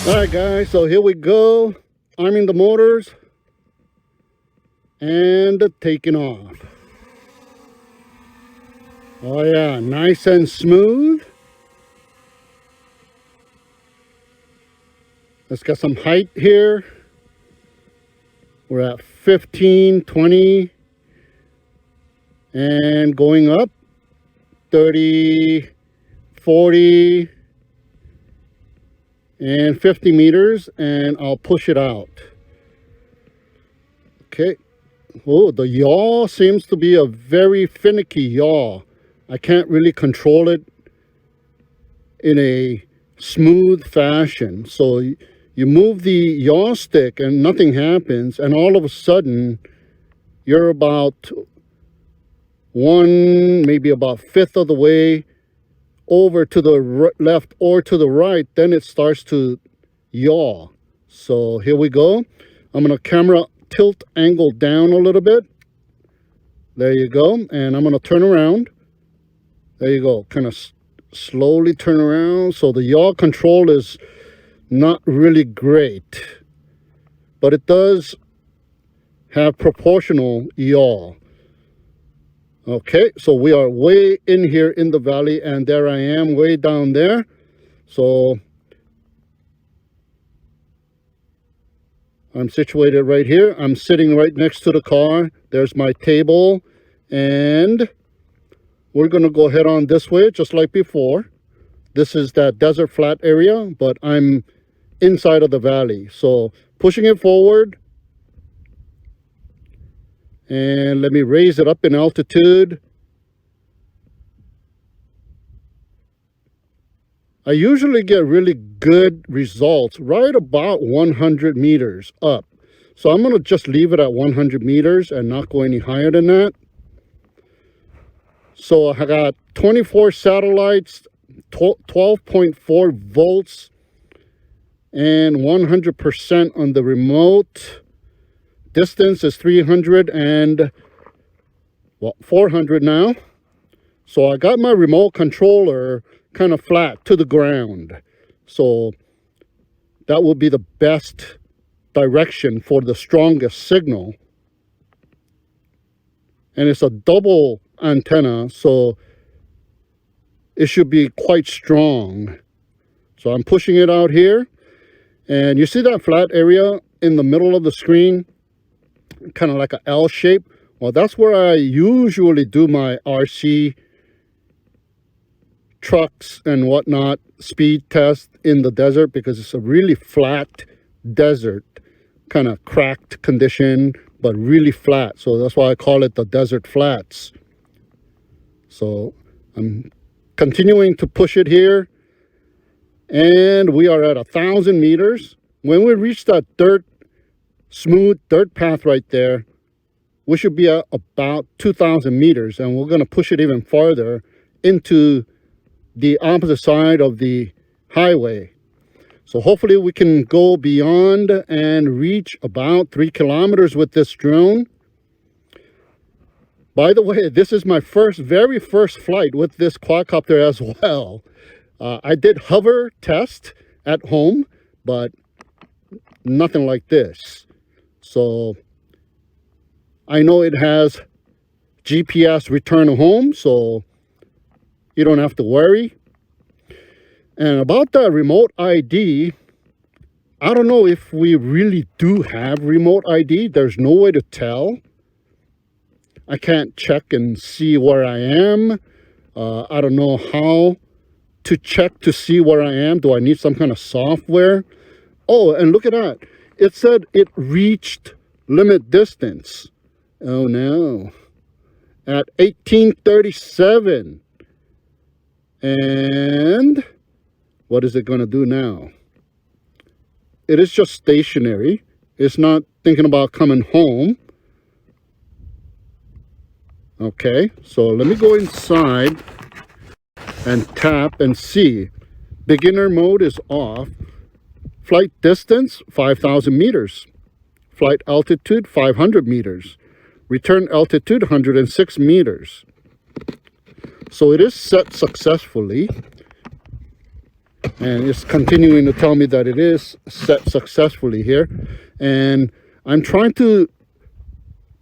Alright guys, so here we go, arming the motors and taking off. Oh yeah, nice and smooth. Let's get some height here. We're at 15, 20, and going up 30, 40, and 50 meters, and I'll push it out. Okay. Oh, the yaw seems to be a very finicky yaw. I can't really control it in a smooth fashion. So you move the yaw stick and nothing happens, and all of a sudden you're about maybe about fifth of the way over to the left or to the right, then it starts to yaw. So here we go. I'm going to camera tilt angle down a little bit. There you go. And I'm going to turn around. There you go. Kind of slowly turn around. So the yaw control is not really great, but it does have proportional yaw. Okay, so we are way in here in the valley, and there I am way down there. So I'm situated right here. I'm sitting right next to the car. There's my table, and we're going to go head on this way just like before. This is that desert flat area, but I'm inside of the valley. So pushing it forward. And let me raise it up in altitude. I usually get really good results right about 100 meters up. So I'm going to just leave it at 100 meters and not go any higher than that. So I got 24 satellites, 12.4 volts, and 100% on the remote. Distance is 300 and 400 now. So I got my remote controller kind of flat to the ground. So that will be the best direction for the strongest signal. And it's a double antenna, so it should be quite strong. So I'm pushing it out here. And you see that flat area in the middle of the screen? Kind of like an L shape. Well, that's where I usually do my RC trucks and whatnot speed test in the desert, because it's a really flat desert, kind of cracked condition, but really flat. So that's why I call it the desert flats. So I'm continuing to push it here, and we are at 1,000 meters. When we reach that smooth dirt path right there, we should be at about 2,000 meters, and we're going to push it even farther into the opposite side of the highway. So hopefully we can go beyond and reach about 3 kilometers with this drone. By the way, this is my very first flight with this quadcopter as well. I did hover test at home, but nothing like this. So I know it has GPS return home, so you don't have to worry. And about the remote ID, I don't know if we really do have remote ID. There's no way to tell. I can't check and see where I am. I don't know how to check to see where I am. Do I need some kind of software? Oh, and look at that. It said it reached limit distance. Oh no. At 1837. And what is it going to do now? It is just stationary. It's not thinking about coming home. Okay, so let me go inside and tap and see. Beginner mode is off. Flight distance, 5,000 meters. Flight altitude, 500 meters. Return altitude, 106 meters. So it is set successfully. And it's continuing to tell me that it is set successfully here. And I'm trying to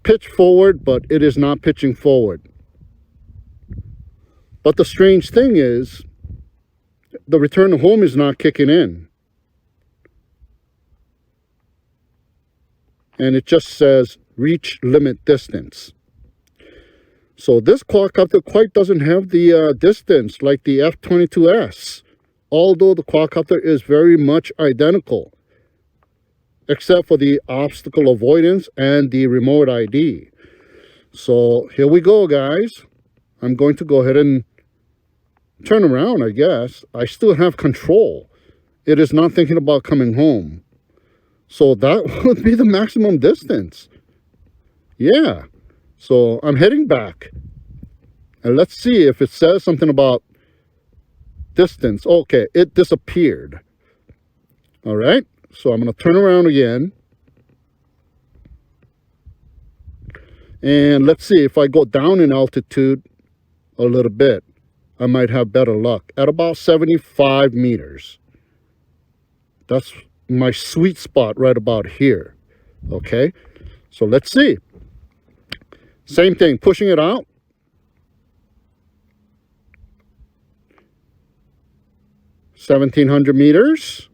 pitch forward, but it is not pitching forward. But the strange thing is, the return to home is not kicking in. And it just says reach limit distance. So this quadcopter quite doesn't have the distance like the F-22S, although the quadcopter is very much identical, except for the obstacle avoidance and the remote ID. So here we go, guys. I'm going to go ahead and turn around, I guess. I still have control. It is not thinking about coming home. So that would be the maximum distance. Yeah. So I'm heading back. And let's see if it says something about distance. Okay, it disappeared. All right. So I'm going to turn around again. And let's see if I go down in altitude a little bit, I might have better luck. At about 75 meters. That's my sweet spot right about here. Okay, so let's see. Same thing, pushing it out. $1,700 meters.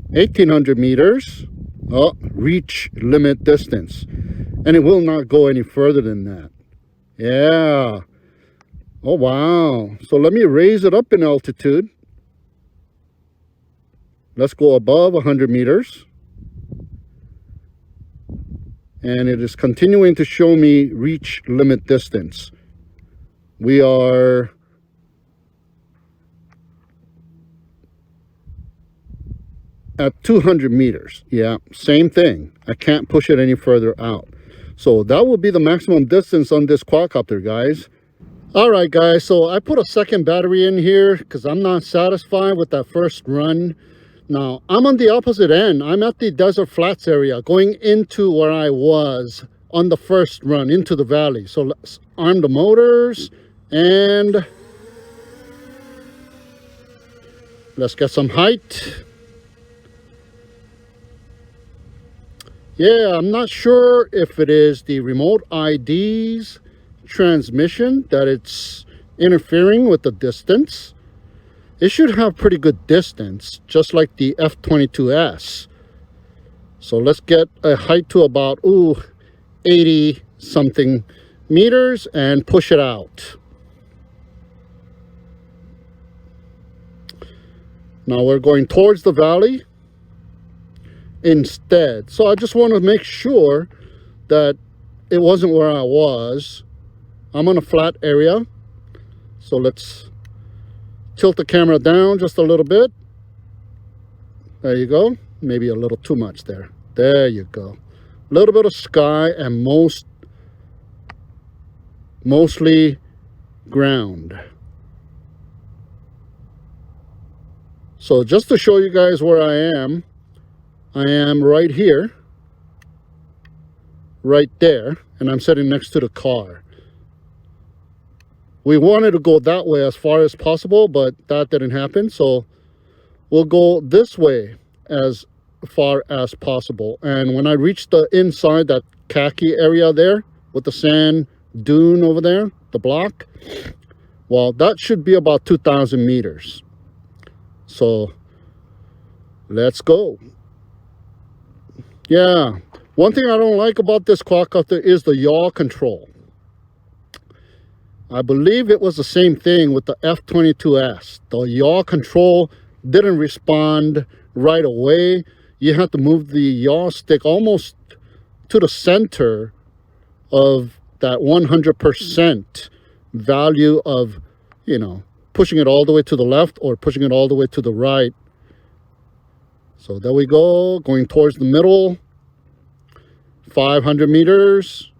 1,800 meters. Oh, reach limit distance. And it will not go any further than that. Yeah. Oh, wow. So let me raise it up in altitude. Let's go above 100 meters. And it is continuing to show me reach limit distance. We are at 200 meters. Yeah, same thing. I can't push it any further out. So that will be the maximum distance on this quadcopter, guys. All right, guys. So I put a second battery in here because I'm not satisfied with that first run. Now, I'm on the opposite end. I'm at the desert flats area going into where I was on the first run into the valley. So let's arm the motors and let's get some height. Yeah, I'm not sure if it is the remote ID's transmission that it's interfering with the distance. It should have pretty good distance, just like the F-22S. So let's get a height to about 80 something meters and push it out. Now we're going towards the valley instead. So I just want to make sure that it wasn't where I was. I'm on a flat area. So let's tilt the camera down just a little bit. There you go. Maybe a little too much there. There you go. A little bit of sky and mostly ground. So just to show you guys where I am right here, right there, and I'm sitting next to the car. We wanted to go that way as far as possible, but that didn't happen. So we'll go this way as far as possible. And when I reach the inside, that khaki area there with the sand dune over there, the block, well, that should be about 2,000 meters. So let's go. Yeah, one thing I don't like about this quadcopter is the yaw control. I believe it was the same thing with the F-22S. The yaw control didn't respond right away. You have to move the yaw stick almost to the center of that 100% value of, you know, pushing it all the way to the left or pushing it all the way to the right. So there we go, going towards the middle. 500 meters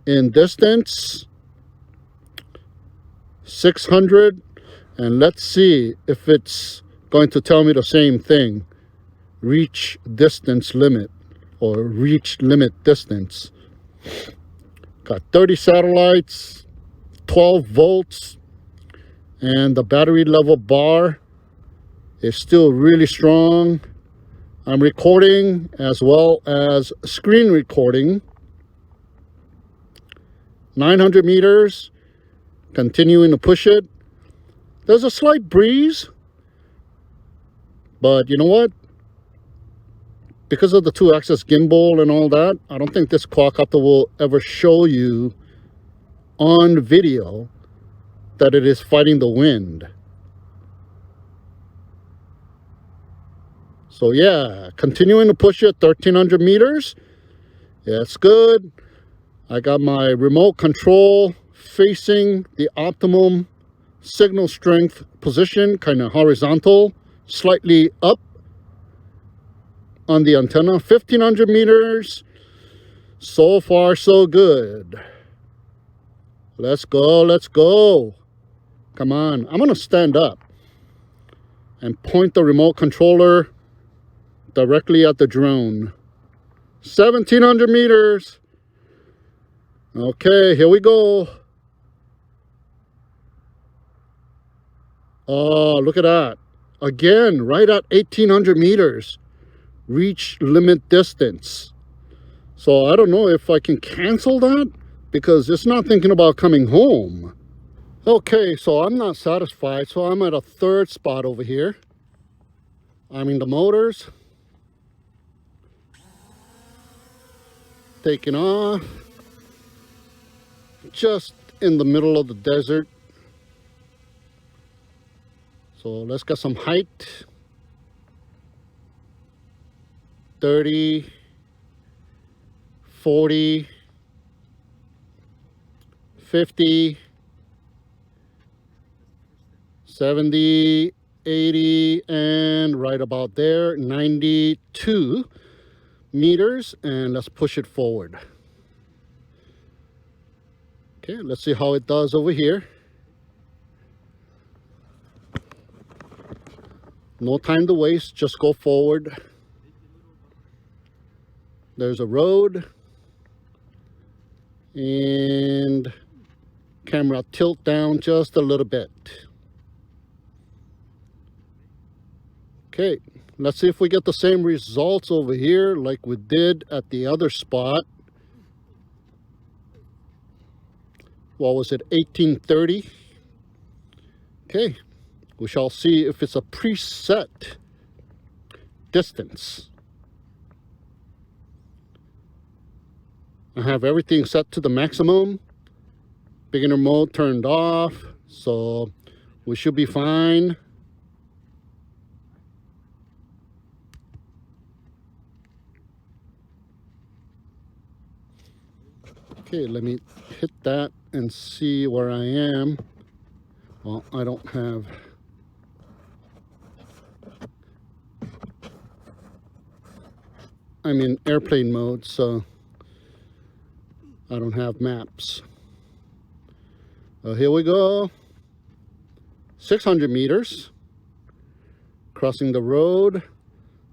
in distance. 600, and let's see if it's going to tell me the same thing. Reach distance limit or reach limit distance. Got 30 satellites, 12 volts, And the battery level bar is still really strong. I'm recording as well as screen recording. 900 meters, continuing to push it. There's a slight breeze, but you know what? Because of the 2-axis gimbal and all that, I don't think this quadcopter will ever show you on video that it is fighting the wind. So yeah, continuing to push it, 1300 meters. Yeah, it's good. I got my remote control facing the optimum signal strength position, kind of horizontal, slightly up on the antenna. 1500 meters. So far, so good. Let's go, let's go. Come on, I'm gonna stand up and point the remote controller directly at the drone. 1700 meters. Okay, here we go. Oh, look at that. Again, right at 1800 meters. Reach limit distance. So I don't know if I can cancel that because it's not thinking about coming home. Okay, so I'm not satisfied. So I'm at a third spot over here. I'm in the motors. Taking off. Just in the middle of the desert. So let's get some height. 30, 40, 50, 70, 80, and right about there, 92 meters, and let's push it forward. Okay, let's see how it does over here. No time to waste, just go forward. There's a road. And camera tilt down just a little bit. Okay, let's see if we get the same results over here like we did at the other spot. What was it, 1830? Okay, we shall see if it's a preset distance. I have everything set to the maximum. Beginner mode turned off, so we should be fine. Okay, let me hit that and see where I am. Well, I don't have... I'm in airplane mode, so I don't have maps. Here we go. 600 meters. Crossing the road.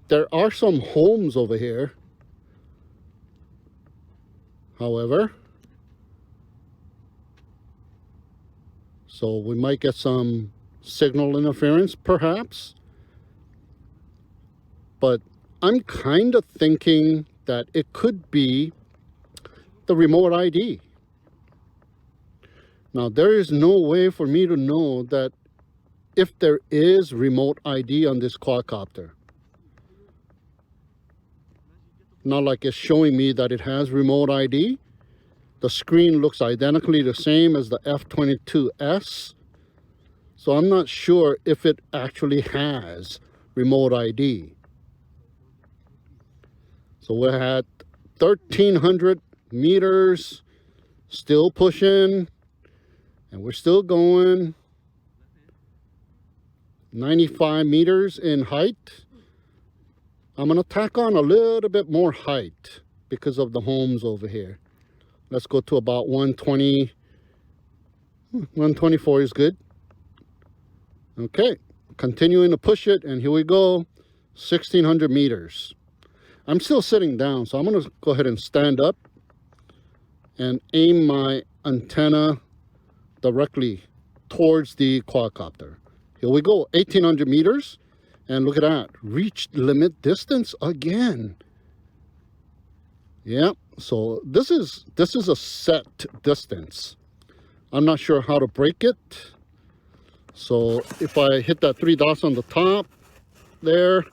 There are some homes over here. However, so we might get some signal interference, perhaps. But I'm kind of thinking that it could be the remote ID. Now, there is no way for me to know that if there is remote ID on this quadcopter. Not like it's showing me that it has remote ID. The screen looks identically the same as the F-22S. So I'm not sure if it actually has remote ID. So we're at 1300 meters, still pushing, and we're still going. 95 meters in height. I'm going to tack on a little bit more height because of the homes over here. Let's go to about 120. 124 is good. Okay, continuing to push it, and here we go. 1600 meters. I'm still sitting down, so I'm going to go ahead and stand up and aim my antenna directly towards the quadcopter. Here we go, 1800 meters. And look at that, reached limit distance again. Yeah, so this is a set distance. I'm not sure how to break it. So if I hit that 3 dots on the top there,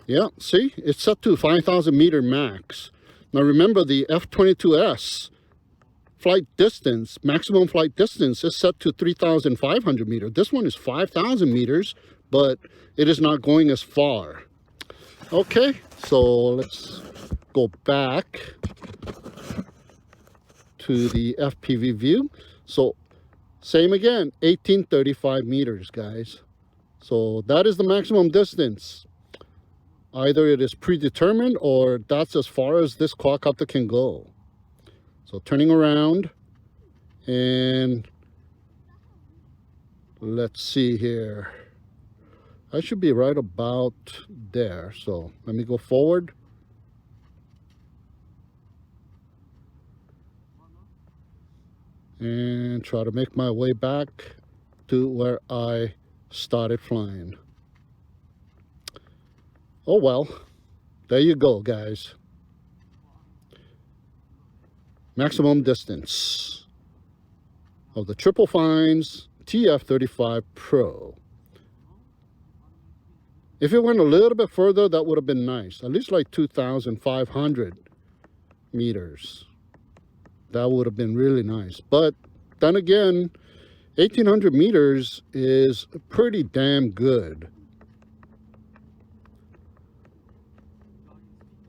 yeah, see, it's set to 5,000 meter max. Now remember, the F-22S flight distance, maximum flight distance, is set to 3,500 meters. This one is 5,000 meters, but it is not going as far. Okay, so let's go back to the FPV view. So same again, 1835 meters, guys. So that is the maximum distance. Either it is predetermined or that's as far as this quadcopter can go. So turning around, and let's see here. I should be right about there. So let me go forward. And try to make my way back to where I started flying. Oh well, there you go, guys. Maximum distance of the Triplefine's TF35 Pro. If it went a little bit further, that would have been nice. At least like 2,500 meters. That would have been really nice. But then again, 1,800 meters is pretty damn good.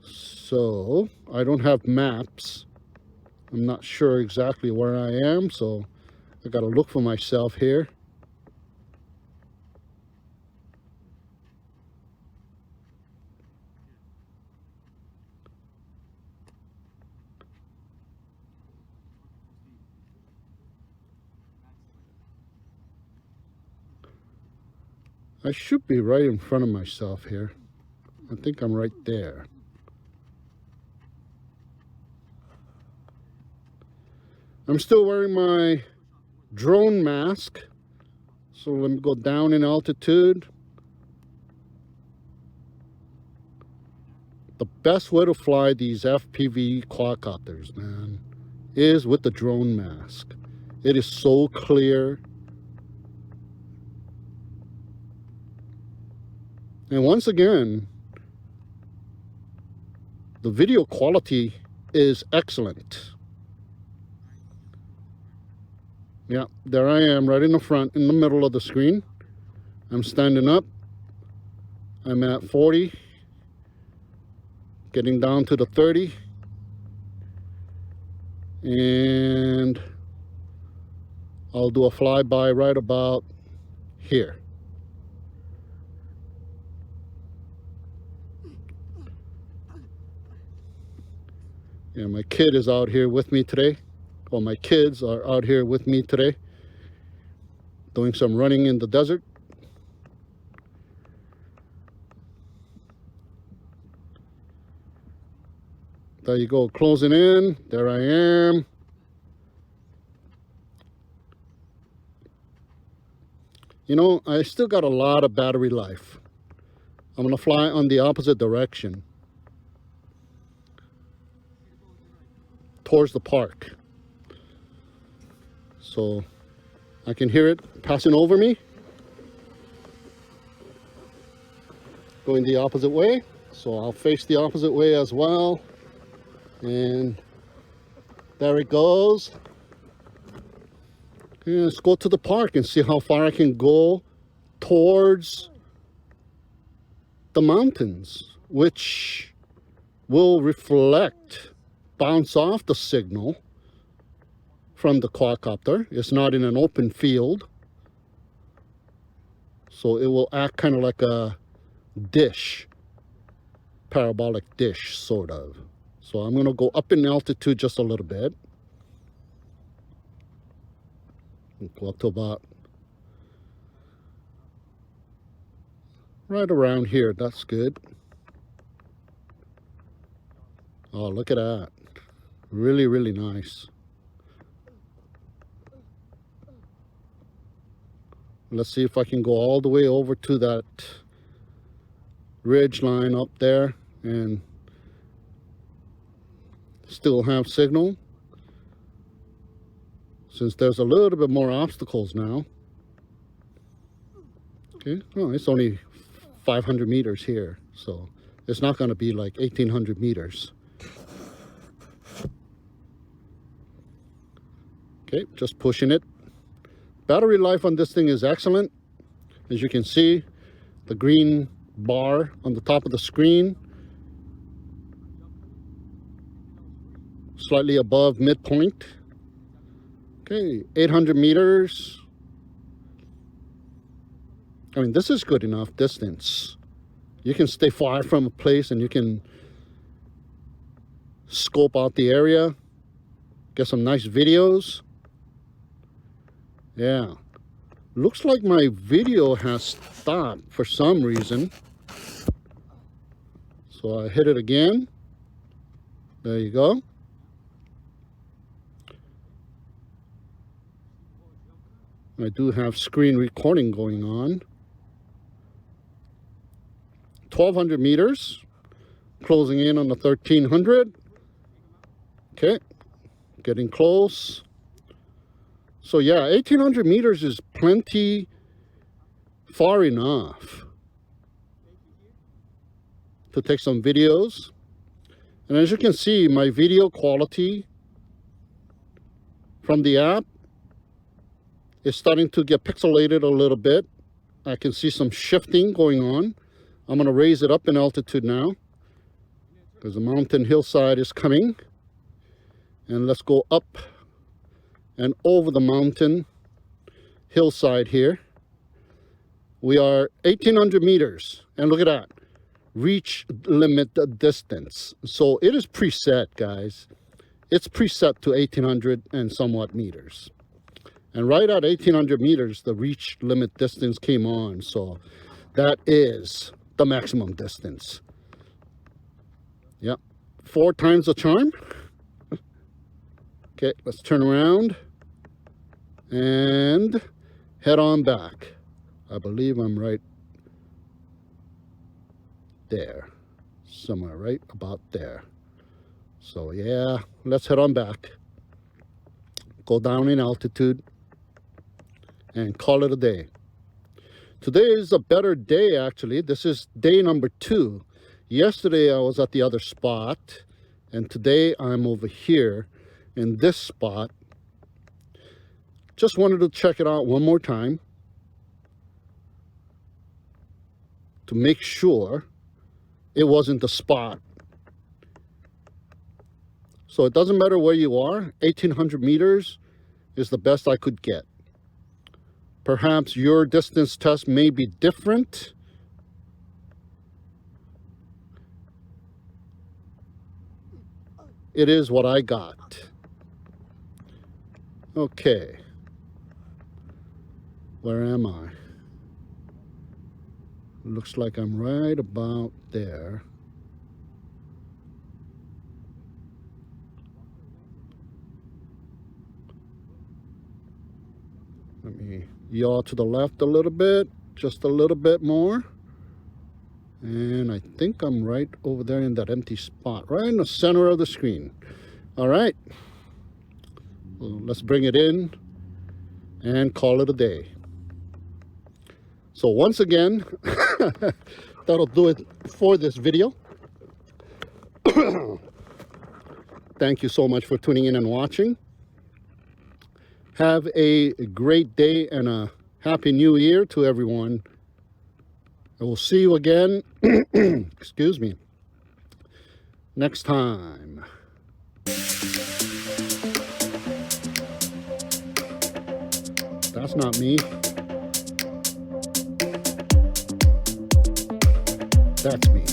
So I don't have maps. I'm not sure exactly where I am, so I gotta look for myself here. I should be right in front of myself here. I think I'm right there. I'm still wearing my drone mask. So let me go down in altitude. The best way to fly these FPV quadcopters, man, is with the drone mask. It is so clear. And once again, the video quality is excellent. Yeah, there I am right in the front, in the middle of the screen. I'm standing up. I'm at 40, getting down to the 30. And I'll do a flyby right about here. Yeah, my kid is out here with me today. Well, my kids are out here with me today, doing some running in the desert. There you go, closing in. There I am. You know, I still got a lot of battery life. I'm gonna fly on the opposite direction, towards the park. So I can hear it passing over me, going the opposite way. So I'll face the opposite way as well. And there it goes. And let's go to the park and see how far I can go towards the mountains, which will reflect, bounce off the signal from the quadcopter. It's not in an open field, so it will act kind of like a dish, parabolic dish, sort of. So I'm going to go up in altitude just a little bit. Go up to about right around here. That's good. Oh, look at that. Really, really nice. Let's see if I can go all the way over to that ridge line up there and still have signal, since there's a little bit more obstacles now. Okay, oh, it's only 500 meters here, so it's not going to be like 1800 meters. Okay, just pushing it. Battery life on this thing is excellent. As you can see, the green bar on the top of the screen, slightly above midpoint. Okay, 800 meters. I mean, this is good enough distance. You can stay far from a place and you can scope out the area, get some nice videos. Yeah, looks like my video has stopped for some reason. So I hit it again. There you go. I do have screen recording going on. 1200 meters, closing in on the 1300. Okay, getting close. So yeah, 1800 meters is plenty far enough to take some videos. And as you can see, my video quality from the app is starting to get pixelated a little bit. I can see some shifting going on. I'm going to raise it up in altitude now because the mountain hillside is coming. And let's go up and over the mountain hillside here. We are 1800 meters. And look at that. Reach limit distance. So it is preset, guys. It's preset to 1800 and somewhat meters. And right at 1800 meters, the reach limit distance came on. So that is the maximum distance. Yep. 4 times the charm. Okay, let's turn around and head on back. I believe I'm right there. Somewhere right about there. So yeah, let's head on back. Go down in altitude and call it a day. Today is a better day, actually. This is day number 2. Yesterday I was at the other spot, and today I'm over here in this spot. Just wanted to check it out one more time to make sure it wasn't the spot. So it doesn't matter where you are, 1800 meters is the best I could get. Perhaps your distance test may be different. It is what I got. Okay. Where am I? Looks like I'm right about there. Let me yaw to the left a little bit, just a little bit more. And I think I'm right over there in that empty spot, right in the center of the screen. All right. Well, let's bring it in and call it a day. So once again, that'll do it for this video. Thank you so much for tuning in and watching. Have a great day and a happy new year to everyone. I will see you again, excuse me, next time. That's not me. That's me.